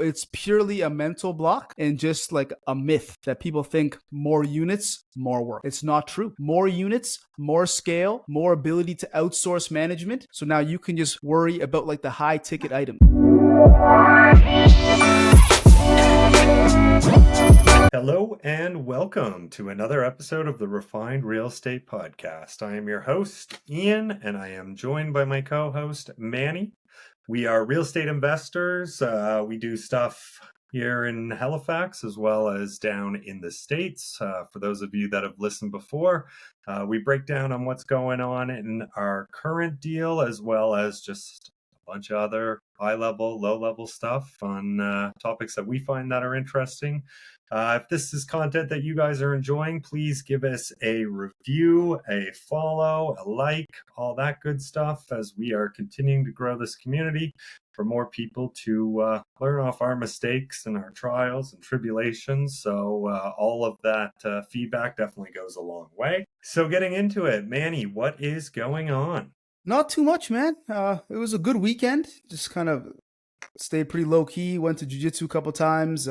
it's purely a mental block and just like a myth that people think more units, more work. It's not true. More units, more scale, more ability to outsource management. So now you can just worry about like the high ticket item. Hello and welcome to another episode of the Refined Real Estate Podcast. I am your host, Ian, and I am joined by my co-host, Manny. We are real estate investors. We do stuff here in Halifax as well as down in the States. For those of you that have listened before, we break down on what's going on in our current deal as well as just a bunch of other high-level, low-level stuff on topics that we find that are interesting. If this is content that you guys are enjoying, please give us a review, a follow, a like, all that good stuff as we are continuing to grow this community for more people to learn off our mistakes and our trials and tribulations. So all of that feedback definitely goes a long way. So getting into it, Manny, what is going on? Not too much, man. It was a good weekend. Just kind of stayed pretty low key. Went to jiu-jitsu a couple times.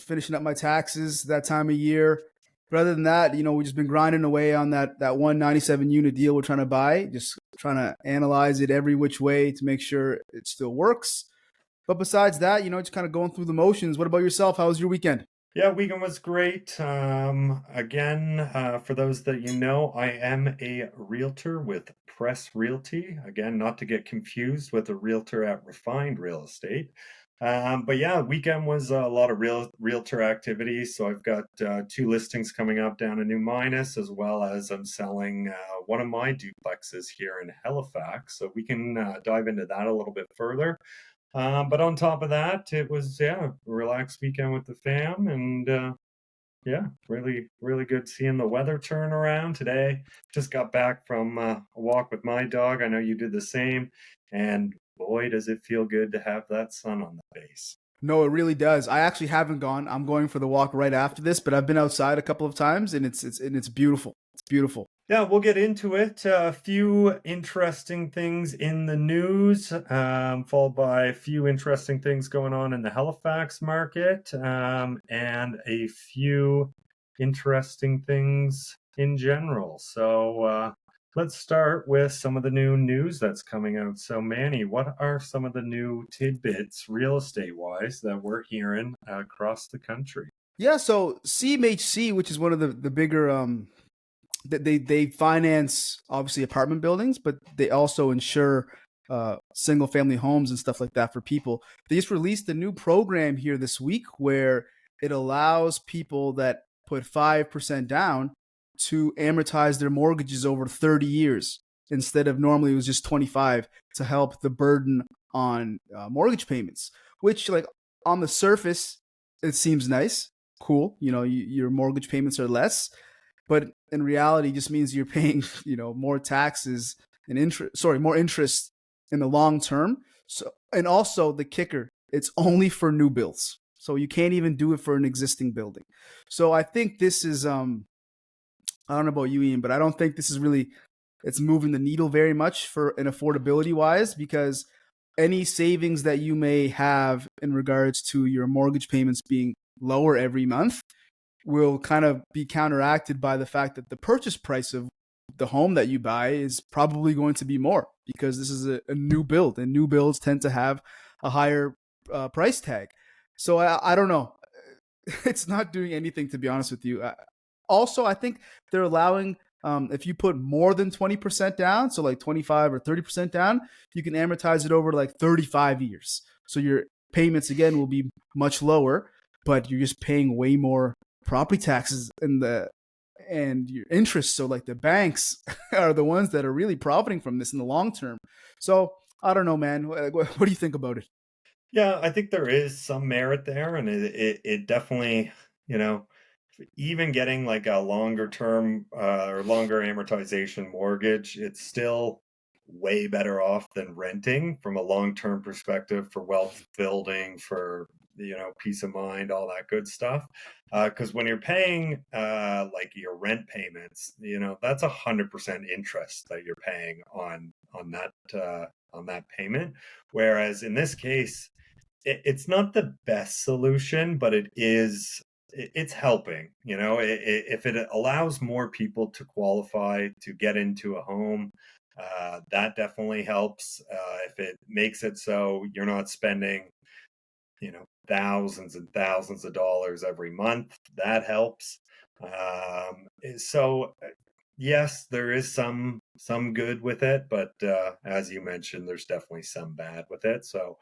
Finishing up my taxes that time of year. But other than that, we've just been grinding away on that 197 unit deal we're trying to buy, just trying to analyze it every which way to make sure it still works. But besides that, just kind of going through the motions. What about yourself? How was your weekend? Yeah, weekend was great. Again, for those that you know, I am a realtor with Press Realty. Again, not to get confused with a realtor at Refined Real Estate. But yeah, weekend was a lot of realtor activity. So I've got 2 listings coming up down in New Minas, as well as I'm selling one of my duplexes here in Halifax. So we can dive into that a little bit further. But on top of that, it was a relaxed weekend with the fam, and really really good seeing the weather turn around today. Just got back from a walk with my dog. I know you did the same, and boy, does it feel good to have that sun on the face. No, it really does. I actually haven't gone. I'm going for the walk right after this, but I've been outside a couple of times, and it's beautiful. It's beautiful. Yeah, we'll get into it. A few interesting things in the news, followed by a few interesting things going on in the Halifax market, and a few interesting things in general. So let's start with some of the new news that's coming out. So, Manny, what are some of the new tidbits, real estate-wise, that we're hearing across the country? Yeah, so CMHC, which is one of the bigger they finance obviously apartment buildings, but they also insure single family homes and stuff like that for people. They just released a new program here this week where it allows people that put 5% down to amortize their mortgages over 30 years instead of normally it was just 25 to help the burden on mortgage payments, which like on the surface it seems nice, cool. Your mortgage payments are less, but in reality just means you're paying more taxes and more interest in the long term. So, and also the kicker, it's only for new builds, so you can't even do it for an existing building. So I think this is I don't know about you, Ian, but I don't think this is really it's moving the needle very much for an affordability wise, because any savings that you may have in regards to your mortgage payments being lower every month will kind of be counteracted by the fact that the purchase price of the home that you buy is probably going to be more because this is a new build, and new builds tend to have a higher price tag. So I don't know. It's not doing anything, to be honest with you. Also, I think they're allowing if you put more than 20% down, so like 25 or 30% down, you can amortize it over like 35 years. So your payments again will be much lower, but you're just paying way more property taxes and your interest. So like the banks are the ones that are really profiting from this in the long term. So I don't know, man. What do you think about it? Yeah, I think there is some merit there, and it definitely, you know, even getting like a longer term or longer amortization mortgage, it's still way better off than renting from a long term perspective for wealth building, for peace of mind, all that good stuff. Because when you're paying like your rent payments, that's 100% interest that you're paying on that payment. Whereas in this case, it's not the best solution, but it's helping. If it allows more people to qualify to get into a home, that definitely helps. If it makes it so you're not spending, thousands and thousands of dollars every month, that helps. So yes, there is some good with it, but as you mentioned, there's definitely some bad with it. So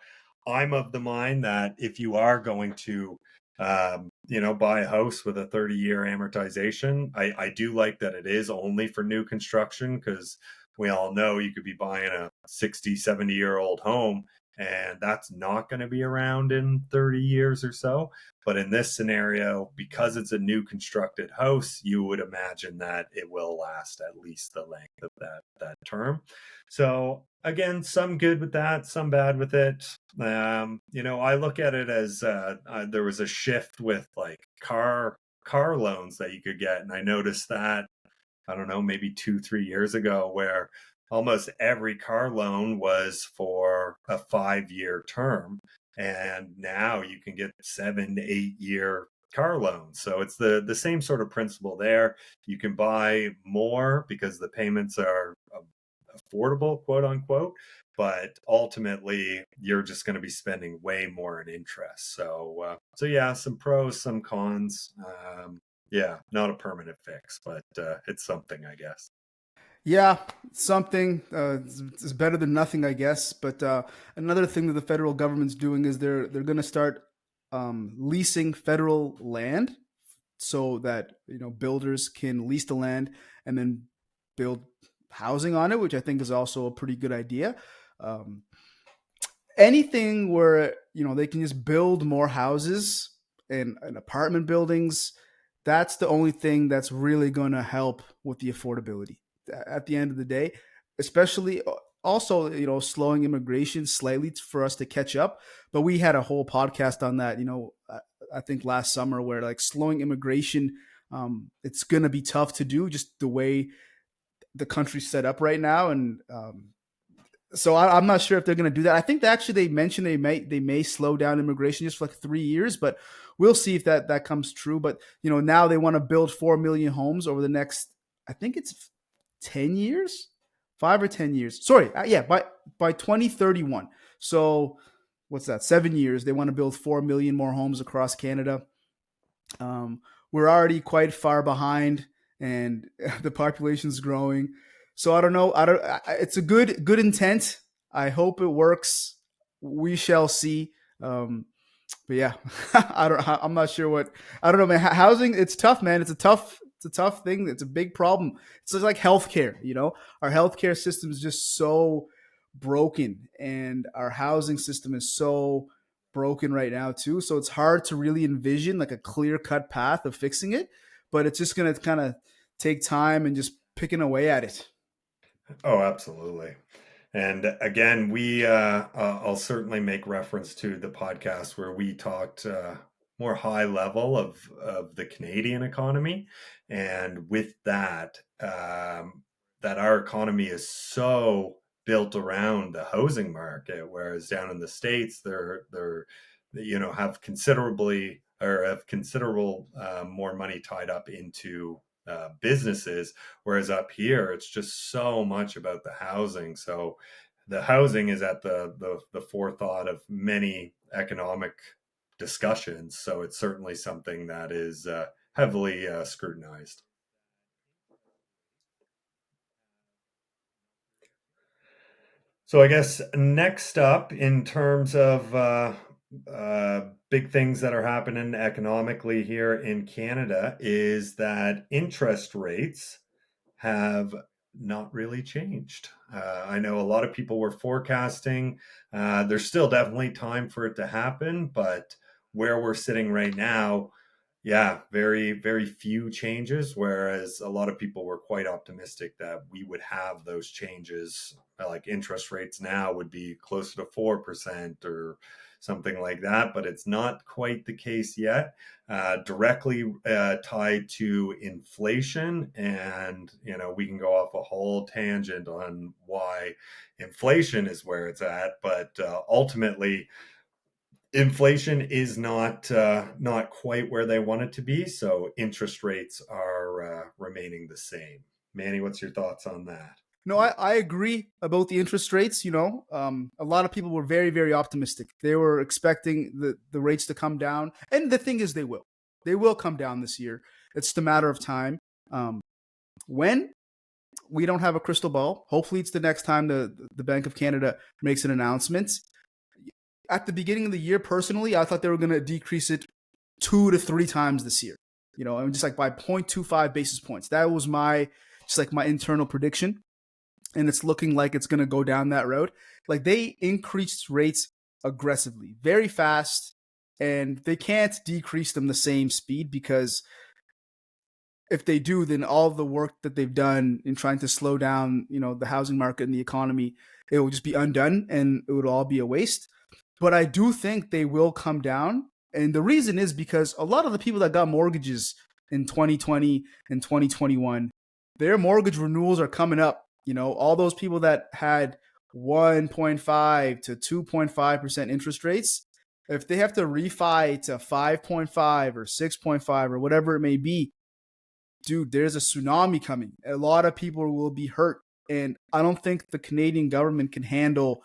I'm of the mind that if you are going to buy a house with a 30-year amortization, I do like that it is only for new construction, because we all know you could be buying a 60, 70-year-old home and that's not going to be around in 30 years or so. But in this scenario, because it's a new constructed house, you would imagine that it will last at least the length of that term. So again, some good with that, some bad with it. I look at it as there was a shift with like car loans that you could get, and I noticed that, I don't know, maybe 2, 3 years ago, where almost every car loan was for a 5-year term. And now you can get 7 to 8 year car loans. So it's the same sort of principle there. You can buy more because the payments are affordable, quote unquote, but ultimately you're just going to be spending way more in interest. So yeah, some pros, some cons. Yeah, not a permanent fix, but it's something, I guess. Yeah, something. It's better than nothing, I guess. But another thing that the federal government's doing is they're going to start leasing federal land, so that builders can lease the land and then build housing on it, which I think is also a pretty good idea. Um, Anything where they can just build more houses and apartment buildings, that's the only thing that's really going to help with the affordability at the end of the day, especially also slowing immigration slightly for us to catch up. But we had a whole podcast on that, I think last summer, where like slowing immigration, it's going to be tough to do just the way the country's set up right now. And so I'm not sure if they're going to do that. I think actually they mentioned they may slow down immigration just for like 3 years, but we'll see if that comes true. But now they want to build 4 million homes over the next, I think it's 10 years, 5 or 10 years. Sorry, yeah, by 2031. So what's that? 7 years. They want to build 4 million more homes across Canada. We're already quite far behind, and the population's growing. So I don't know. I don't. It's a good intent. I hope it works. We shall see. But yeah, I don't. I'm not sure what. I don't know, man. Housing. It's tough, man. It's a tough thing. It's a big problem. It's just like healthcare. Our healthcare system is just so broken, and our housing system is so broken right now too. So it's hard to really envision like a clear cut path of fixing it. But it's just gonna kind of take time and just picking away at it. Oh, absolutely. And again, I'll certainly make reference to the podcast where we talked more high level of the Canadian economy, and with that, that our economy is so built around the housing market, whereas down in the States, they're have considerably or have considerable more money tied up into businesses, whereas up here it's just so much about the housing. So the housing is at the forethought of many economic discussions. So it's certainly something that is heavily scrutinized. So I guess next up, in terms of big things that are happening economically here in Canada, is that interest rates have not really changed. I know a lot of people were forecasting. There's still definitely time for it to happen, but where we're sitting right now, yeah, very, very few changes. Whereas a lot of people were quite optimistic that we would have those changes, like interest rates now would be closer to 4% or something like that. But it's not quite the case yet. Directly tied to inflation. And, we can go off a whole tangent on why inflation is where it's at. But ultimately, inflation is not quite where they want it to be, so interest rates are remaining the same. Manny, what's your thoughts on that? No, I agree about the interest rates. A lot of people were very, very optimistic. They were expecting the rates to come down. And the thing is, they will. They will come down this year. It's just a matter of time. Um, when? We don't have a crystal ball. Hopefully, it's the next time the Bank of Canada makes an announcement. At the beginning of the year, personally, I thought they were going to decrease it 2 to 3 times this year. And just like by 0.25 basis points. That was my internal prediction, and it's looking like it's going to go down that road. Like, they increased rates aggressively, very fast, and they can't decrease them the same speed, because if they do, then all the work that they've done in trying to slow down, the housing market and the economy, it will just be undone, and it would all be a waste. But I do think they will come down. And the reason is because a lot of the people that got mortgages in 2020 and 2021, their mortgage renewals are coming up. All those people that had 1.5 to 2.5% interest rates, if they have to refi to 5.5 or 6.5 or whatever it may be, dude, there's a tsunami coming. A lot of people will be hurt. And I don't think the Canadian government can handle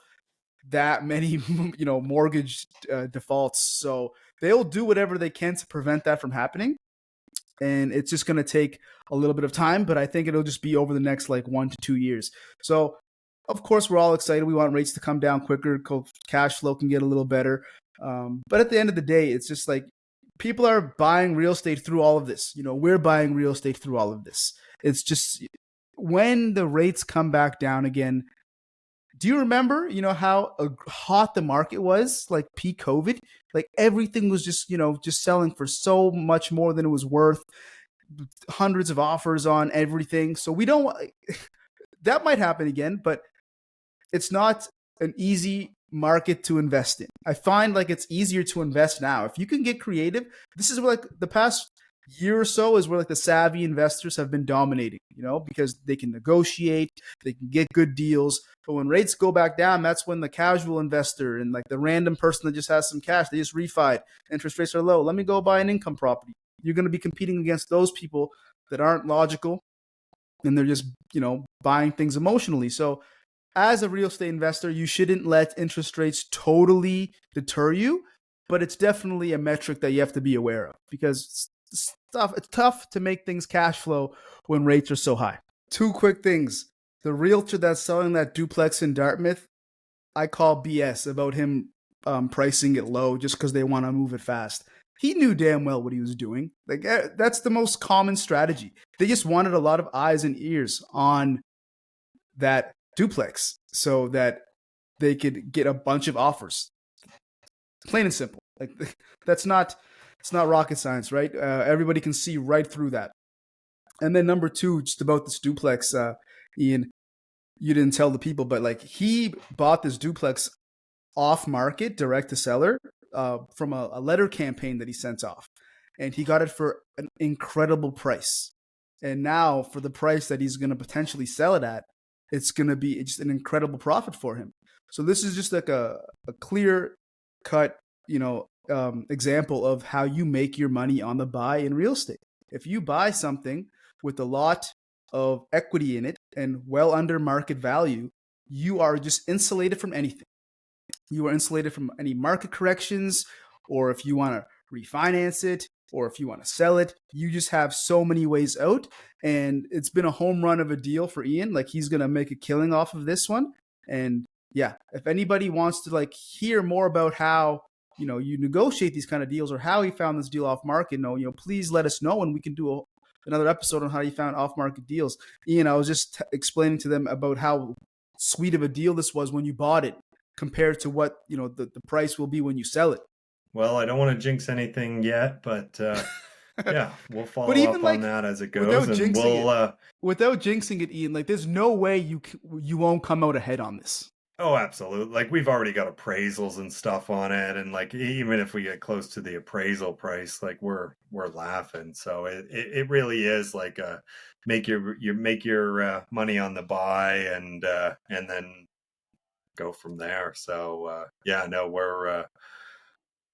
that many, mortgage defaults. So they'll do whatever they can to prevent that from happening. And it's just going to take a little bit of time, but I think it'll just be over the next 1 to 2 years. So, of course, we're all excited. We want rates to come down quicker. Cash flow can get a little better. But at the end of the day, it's just people are buying real estate through all of this. We're buying real estate through all of this. It's just when the rates come back down again. Do you remember, how hot the market was, peak COVID? Everything was just selling for so much more than it was worth. Hundreds of offers on everything. So we don't. That might happen again, but it's not an easy market to invest in. I find it's easier to invest now if you can get creative. This is where the past year or so is where the savvy investors have been dominating, because they can negotiate, they can get good deals. But when rates go back down, that's when the casual investor and the random person that just has some cash, they just refied. Interest rates are low. Let me go buy an income property. You're going to be competing against those people that aren't logical, and they're just, buying things emotionally. So as a real estate investor, you shouldn't let interest rates totally deter you, but it's definitely a metric that you have to be aware of, because it's tough to make things cash flow when rates are so high. 2 quick things. The realtor that's selling that duplex in Dartmouth, I call BS about him pricing it low just because they want to move it fast. He knew damn well what he was doing. That's the most common strategy. They just wanted a lot of eyes and ears on that duplex so that they could get a bunch of offers. Plain and simple. It's not rocket science, right? Everybody can see right through that. And then number 2, just about this duplex, Ian, you didn't tell the people, but he bought this duplex off market, direct to seller, from a letter campaign that he sent off, and he got it for an incredible price. And now, for the price that he's going to potentially sell it at, it's going to be just an incredible profit for him. So this is just a clear cut, example of how you make your money on the buy in real estate. If you buy something with a lot of equity in it and well under market value, you are just insulated from anything. You are insulated from any market corrections, or if you want to refinance it, or if you want to sell it. You just have so many ways out, and it's been a home run of a deal for Ian. He's going to make a killing off of this one. And yeah, if anybody wants to hear more about how you negotiate these kind of deals, or how he found this deal off market, please let us know, and we can do another episode on how you found off market deals. Ian, I was just explaining to them about how sweet of a deal this was when you bought it, compared to what the price will be when you sell it. Well, I don't want to jinx anything yet, but yeah, we'll follow But even up on that as it goes, and without jinxing it, Ian, there's no way you won't come out ahead on this. Oh, absolutely. We've already got appraisals and stuff on it, and even if we get close to the appraisal price, we're laughing. So it really is make your money on the buy, and then go from there. So yeah, no,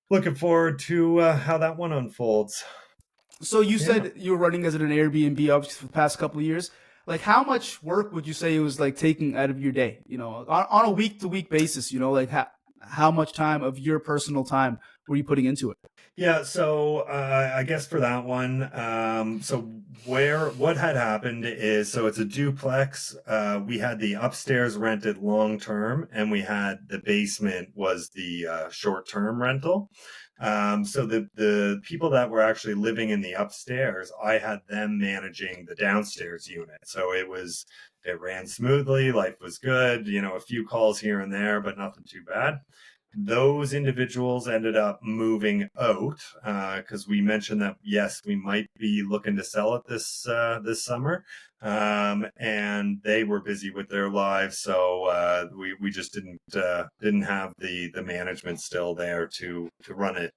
looking forward to how that one unfolds. So you Yeah. said you were running as an Airbnb obviously for the past couple of years. Like how much work would you say it was like taking out of your day? On a week to week basis. Like how much time of your personal time were you putting into it? Yeah, so I guess for that one, so what had happened is, so it's a duplex. We had the upstairs rented long term, and we had the basement was the short term rental. So the people that were actually living in the upstairs, I had them managing the downstairs unit. So it ran smoothly, life was good. A few calls here and there, but nothing too bad. Those individuals ended up moving out because we mentioned that yes, we might be looking to sell it this summer, and they were busy with their lives, so we just didn't have the management still there to run it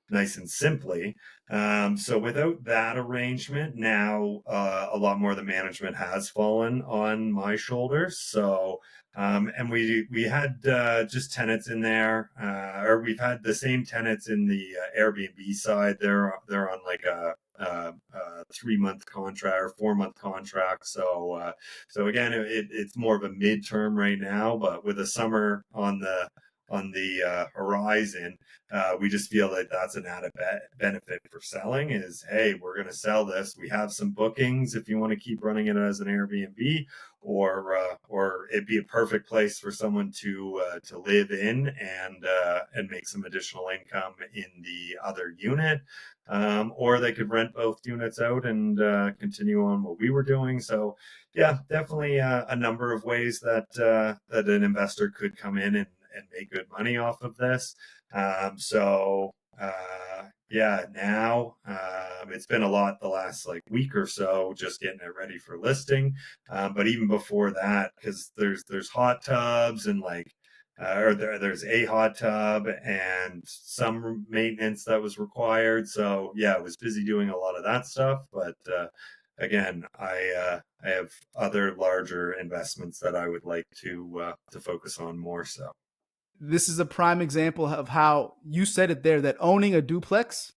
nice and simply. So without that arrangement, now a lot more of the management has fallen on my shoulders. So and we had just tenants in there, or we've had the same tenants in the Airbnb side. They're on like a 3 month contract or 4 month contract. So again, it's more of a midterm right now, but with the summer on the horizon, we just feel that that's an added benefit for selling. Is hey, we're going to sell this. We have some bookings if you want to keep running it as an Airbnb, or it'd be a perfect place for someone to live in and make some additional income in the other unit, or they could rent both units out and continue on what we were doing. So yeah, definitely a number of ways that an investor could come in and make good money off of this. Yeah, now it's been a lot the last like week or so, just getting it ready for listing. But even before that, because there's hot tubs and like there's a hot tub and some maintenance that was required. So yeah, I was busy doing a lot of that stuff. But again, I have other larger investments that I would like to focus on more. So This is a prime example of how you said it there that owning a duplex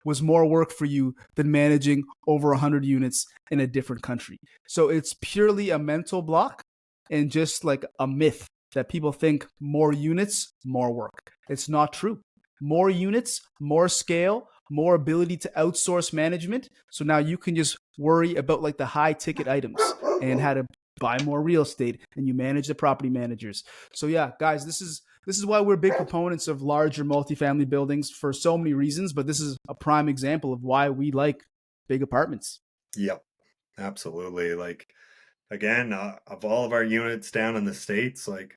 was more work for you than managing over 100 units in a different country. So it's purely a mental block and just like a myth that people think more units, more work. It's not true. More units, more scale, more ability to outsource management. So now you can just worry about like the high ticket items and how to buy more real estate and you manage the property managers. So yeah, guys, this is why we're big proponents of larger multifamily buildings for so many reasons, but this is a prime example of why we like big apartments. yep, absolutely. Like again, of all of our units down in the States, like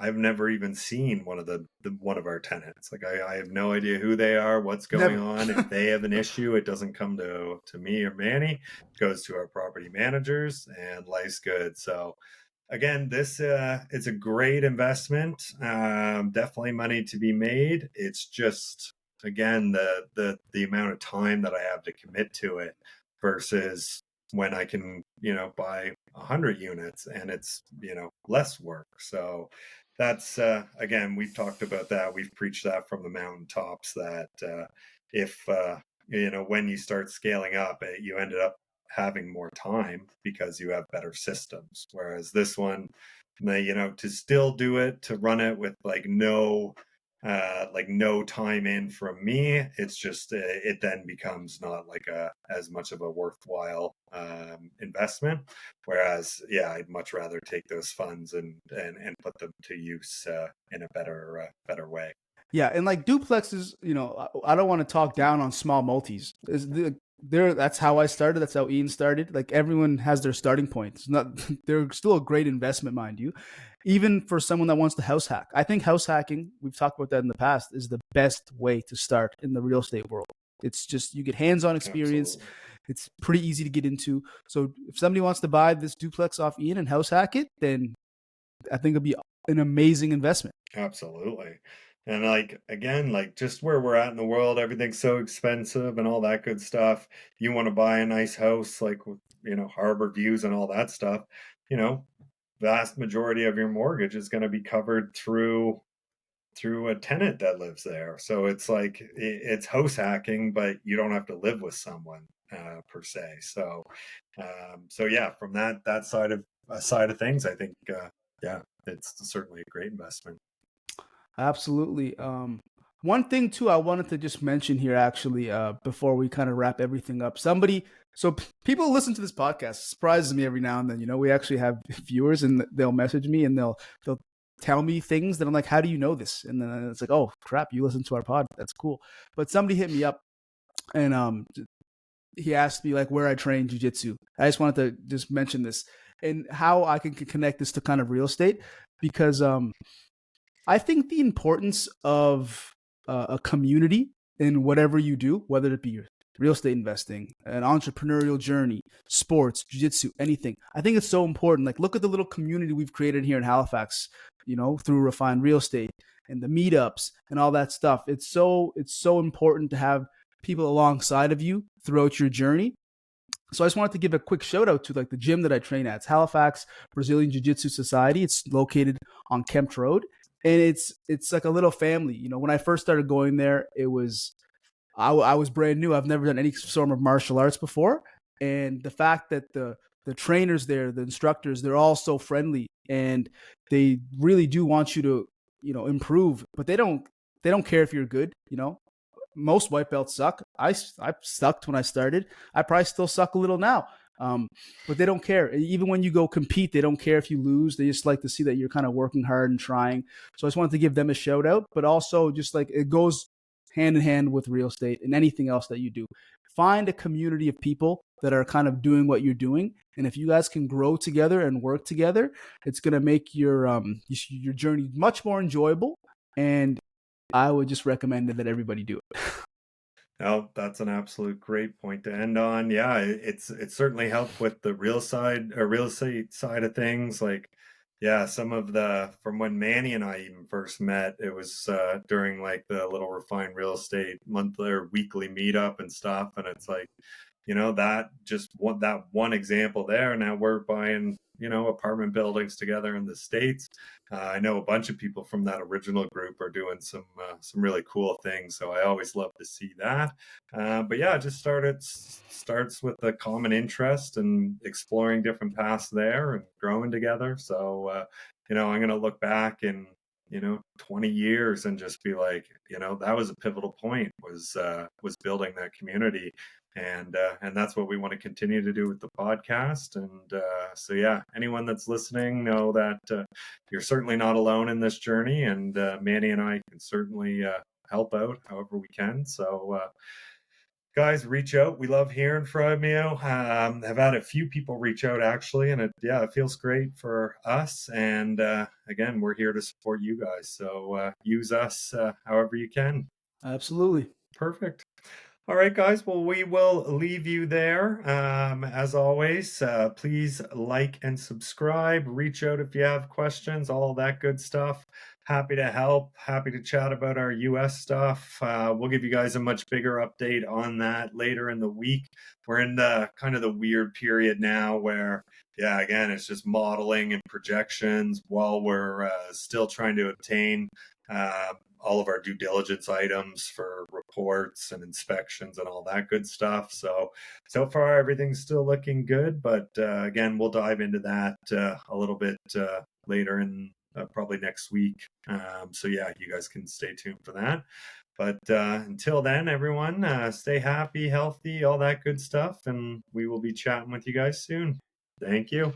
I've never even seen one of the one of our tenants. Like I have no idea who they are, what's going Never. on. If they have an issue, it doesn't come to me or Manny. It goes to our property managers, and life's good. So again, this it's a great investment. Definitely money to be made. It's just again the amount of time that I have to commit to it versus when I can buy 100 units and it's less work. So that's again, we've talked about that. We've preached that from the mountaintops that if when you start scaling up, you ended up having more time because you have better systems. Whereas this one, to still do it, to run it with like no time in from me, it's just it then becomes not like a as much of a worthwhile investment. Whereas yeah, I'd much rather take those funds and put them to use in a better way. Yeah, and like duplexes, I don't want to talk down on small multis. That's how I started. That's how Ian started. Like everyone has their starting point. It's not they're still a great investment, mind you. Even for someone that wants to house hack. I think house hacking, we've talked about that in the past, is the best way to start in the real estate world. It's just you get hands-on experience. Absolutely. It's pretty easy to get into. So if somebody wants to buy this duplex off Ian and house hack it, then I think it'll be an amazing investment. Absolutely. And like again, like just where we're at in the world, everything's so expensive and all that good stuff. You want to buy a nice house like with, harbor views and all that stuff, you know, vast majority of your mortgage is going to be covered through a tenant that lives there. So it's like it's house hacking, but you don't have to live with someone per se. So so yeah, from that side of things, I think yeah, it's certainly a great investment. Absolutely. One thing too, I wanted to just mention here actually, before we kind of wrap everything up. People listen to this podcast. It surprises me every now and then. You know, we actually have viewers, and they'll message me and they'll tell me things that I'm like, "How do you know this?" And then it's like, "Oh crap, you listen to our pod. That's cool." But somebody hit me up and he asked me like where I train jujitsu. I just wanted to just mention this and how I can connect this to kind of real estate, because I think the importance of a community in whatever you do, whether it be real estate investing, an entrepreneurial journey, sports, jiu-jitsu, anything. I think it's so important. Like, look at the little community we've created here in Halifax, you know, through Refined Real Estate and the meetups and all that stuff. It's so important to have people alongside of you throughout your journey. So I just wanted to give a quick shout out to like the gym that I train at. It's Halifax Brazilian Jiu-Jitsu Society. It's located on Kempt Road, and it's like a little family. You know, when I first started going there, I was brand new. I've never done any form of martial arts before, and the fact that the trainers there, the instructors, they're all so friendly, and they really do want you to, you know, improve, but they don't care if you're good. You know, most white belts suck. I sucked when I started. I probably still suck a little now. But they don't care. Even when you go compete, they don't care if you lose. They just like to see that you're kind of working hard and trying. So I just wanted to give them a shout out, but also just like it goes hand in hand with real estate and anything else that you do. Find a community of people that are kind of doing what you're doing. And if you guys can grow together and work together, it's going to make your journey much more enjoyable. And I would just recommend that everybody do it. No, that's an absolute great point to end on. Yeah, it's certainly helped with the real estate side of things. Like, yeah, some of the from when Manny and I even first met, it was during like the little Refined Real Estate monthly or weekly meetup and stuff. And it's like, you know, that one example there. Now we're buying, you know, apartment buildings together in the States. I know a bunch of people from that original group are doing some really cool things. So I always love to see that. But yeah, it just starts with a common interest and exploring different paths there and growing together. So you know, I'm going to look back in, you know, 20 years and just be like, you know, that was a pivotal point, was building that community. And that's what we want to continue to do with the podcast. And so yeah, anyone that's listening, know that you're certainly not alone in this journey, and Manny and I can certainly help out however we can. So guys, reach out. We love hearing from you. I've had a few people reach out actually, and it feels great for us. And again, we're here to support you guys. So use us however you can. Absolutely. Perfect. All right, guys. Well, we will leave you there. As always, please like and subscribe. Reach out if you have questions, all that good stuff. Happy to help. Happy to chat about our US stuff. We'll give you guys a much bigger update on that later in the week. We're in the kind of the weird period now where, yeah, again, it's just modeling and projections while we're still trying to obtain all of our due diligence items for reports and inspections and all that good stuff. So far everything's still looking good, but again, we'll dive into that a little bit later in probably next week. So yeah, you guys can stay tuned for that. But until then, everyone, stay happy, healthy, all that good stuff, and we will be chatting with you guys soon. Thank you.